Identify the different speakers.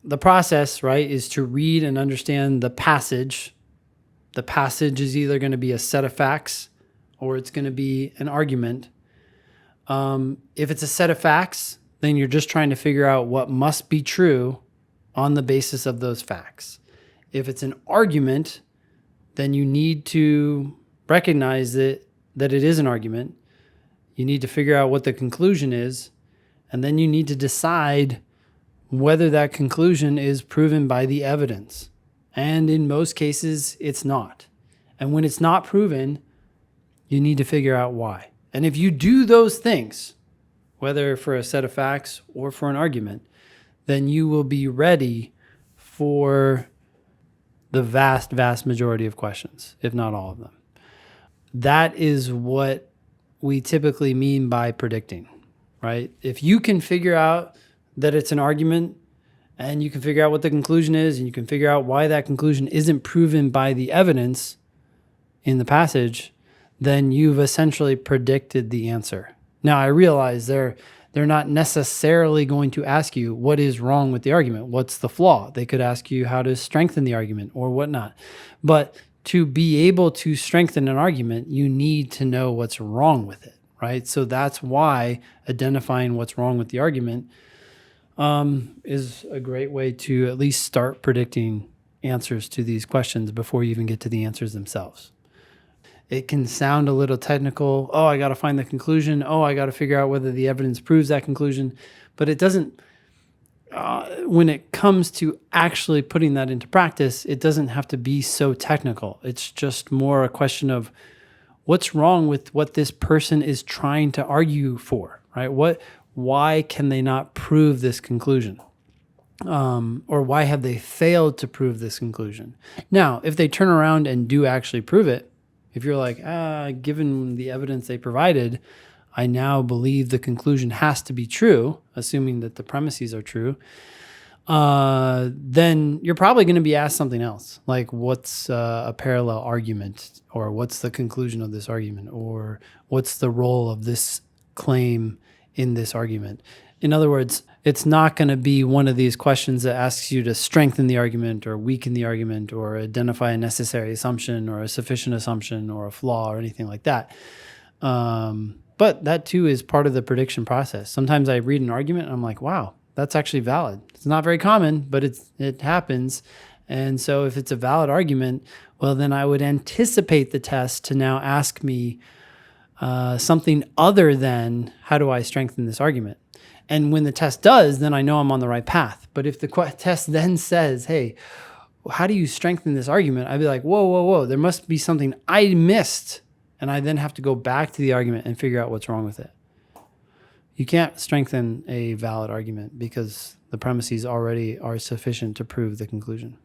Speaker 1: the process, right, is to read and understand the passage. The passage is either going to be a set of facts or it's going to be an argument. If it's a set of facts, then you're just trying to figure out what must be true on the basis of those facts. If it's an argument, then you need to recognize that it is an argument. You need to figure out what the conclusion is, and then you need to decide whether that conclusion is proven by the evidence. And in most cases, it's not. And when it's not proven, you need to figure out why. And if you do those things, whether for a set of facts or for an argument, then you will be ready for the vast, vast majority of questions, if not all of them. That is what we typically mean by predicting, right? If you can figure out that it's an argument and you can figure out what the conclusion is and you can figure out why that conclusion isn't proven by the evidence in the passage, then you've essentially predicted the answer. Now, I realize they're not necessarily going to ask you what is wrong with the argument. What's the flaw? They could ask you how to strengthen the argument or whatnot. But to be able to strengthen an argument, you need to know what's wrong with it, right? So that's why identifying what's wrong with the argument is a great way to at least start predicting answers to these questions before you even get to the answers themselves. It can sound a little technical. Oh, I got to find the conclusion. Oh, I got to figure out whether the evidence proves that conclusion. But it doesn't, when it comes to actually putting that into practice, it doesn't have to be so technical. It's just more a question of what's wrong with what this person is trying to argue for, right? Why can they not prove this conclusion? Or why have they failed to prove this conclusion? Now, if they turn around and do actually prove it, if you're like, given the evidence they provided, I now believe the conclusion has to be true, assuming that the premises are true, then you're probably going to be asked something else, like what's a parallel argument, or what's the conclusion of this argument, or what's the role of this claim in this argument. In other words, it's not going to be one of these questions that asks you to strengthen the argument or weaken the argument or identify a necessary assumption or a sufficient assumption or a flaw or anything like that. But that too is part of the prediction process. Sometimes I read an argument and I'm like, wow, that's actually valid. It's not very common, but it happens. And so if it's a valid argument, well, then I would anticipate the test to now ask me something other than how do I strengthen this argument? And when the test does, then I know I'm on the right path. But if the test then says, hey, how do you strengthen this argument? I'd be like, whoa, there must be something I missed. And I then have to go back to the argument and figure out what's wrong with it. You can't strengthen a valid argument because the premises already are sufficient to prove the conclusion.